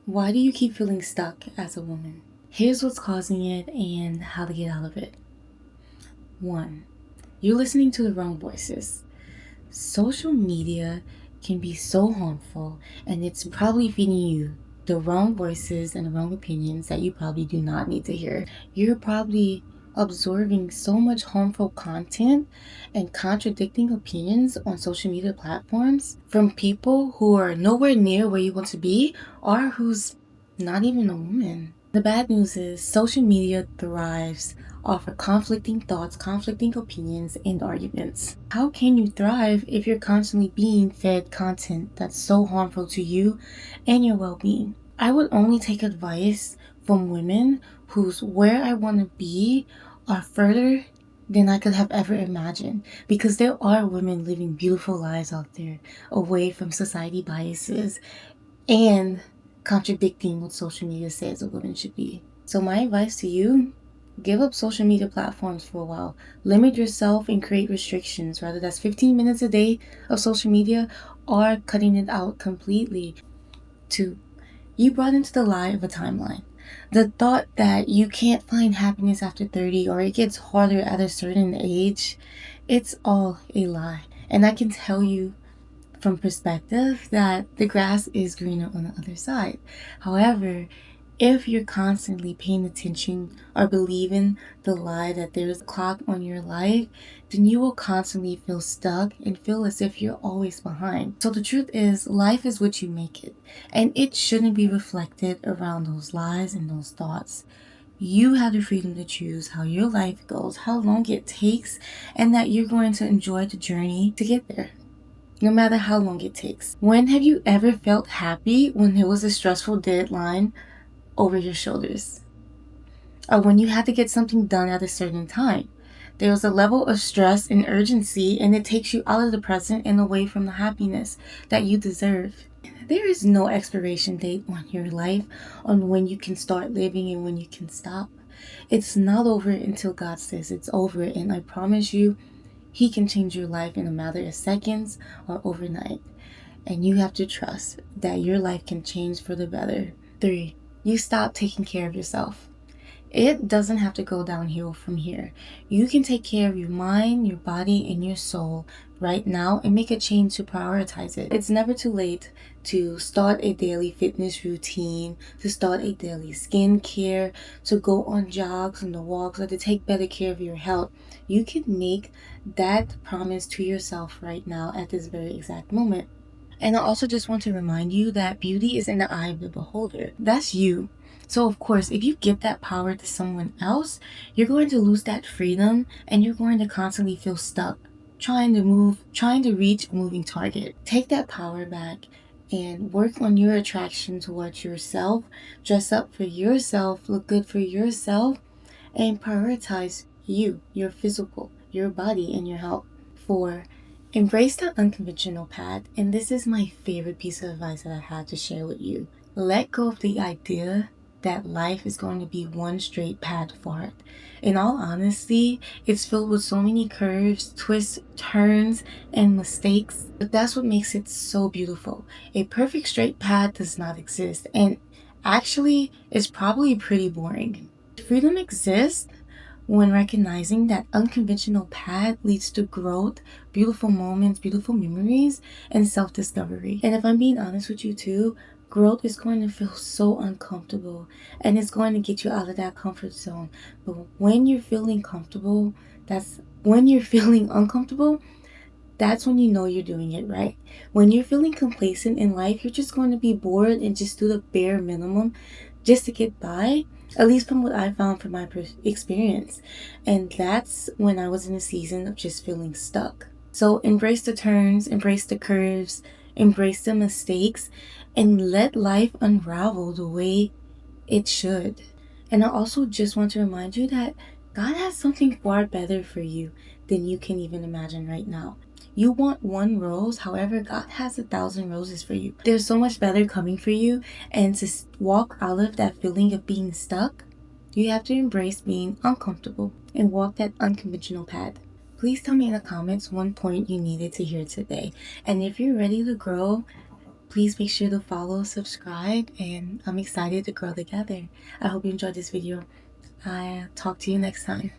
Why do you keep feeling stuck as a woman? Here's what's causing it and how to get out of it. 1. You're listening to the wrong voices. Social media can be so harmful, and it's probably feeding you the wrong voices and the wrong opinions that you probably do not need to hear. You're probably absorbing so much harmful content and contradicting opinions on social media platforms from people who are nowhere near where you want to be or who's not even a woman. The bad news is social media thrives off of conflicting thoughts, conflicting opinions, and arguments. How can you thrive if you're constantly being fed content that's so harmful to you and your well-being? I would only take advice from women whose where I want to be are further than I could have ever imagined, because there are women living beautiful lives out there away from society biases and contradicting what social media says a woman should be. So my advice to you, give up social media platforms for a while. Limit yourself and create restrictions, whether that's 15 minutes a day of social media or cutting it out completely. 2. You brought into the lie of a timeline. The thought that you can't find happiness after 30 or it gets harder at a certain age, it's all a lie. And I can tell you from perspective that the grass is greener on the other side. However, if you're constantly paying attention or believing the lie that there's a clock on your life, then you will constantly feel stuck and feel as if you're always behind. So the truth is, life is what you make it, and it shouldn't be reflected around those lies and those thoughts. You have the freedom to choose how your life goes, how long it takes, and that you're going to enjoy the journey to get there, no matter how long it takes. When have you ever felt happy when there was a stressful deadline over your shoulders? Or when you had to get something done at a certain time? There was a level of stress and urgency, and it takes you out of the present and away from the happiness that you deserve. There is no expiration date on your life, on when you can start living and when you can stop. It's not over until God says it's over, and I promise you, He can change your life in a matter of seconds or overnight. And you have to trust that your life can change for the better. 3. You stop taking care of yourself. It doesn't have to go downhill from here. You can take care of your mind, your body, and your soul right now and make a change to prioritize it. It's never too late to start a daily fitness routine, to start a daily skincare, to go on jogs and the walks, or to take better care of your health. You can make that promise to yourself right now at this very exact moment. And I also just want to remind you that beauty is in the eye of the beholder. That's you. So of course, if you give that power to someone else, you're going to lose that freedom and you're going to constantly feel stuck, trying to reach a moving target. Take that power back and work on your attraction towards yourself. Dress up for yourself, look good for yourself, and prioritize you, your physical, your body, and your health. 4. Embrace the unconventional path, and this is my favorite piece of advice that I had to share with you. Let go of the idea that life is going to be one straight path forward. In all honesty, it's filled with so many curves, twists, turns, and mistakes, but that's what makes it so beautiful. A perfect straight path does not exist, and actually, it's probably pretty boring. Freedom exists when recognizing that unconventional path leads to growth, beautiful moments, beautiful memories, and self-discovery. And if I'm being honest with you too, growth is going to feel so uncomfortable and it's going to get you out of that comfort zone. But when you're feeling comfortable, when you're feeling uncomfortable, that's when you know you're doing it right. When you're feeling complacent in life, you're just going to be bored and just do the bare minimum just to get by, at least from what I found from my experience. And that's when I was in a season of just feeling stuck. So embrace the turns, embrace the curves, embrace the mistakes, and let life unravel the way it should. And I also just want to remind you that God has something far better for you than you can even imagine right now. You want one rose, however, God has 1,000 roses for you. There's so much better coming for you, and to walk out of that feeling of being stuck, you have to embrace being uncomfortable and walk that unconventional path. Please tell me in the comments one point you needed to hear today. And if you're ready to grow, Please make sure to follow, subscribe, and I'm excited to grow together. I hope you enjoyed this video. I'll talk to you next time.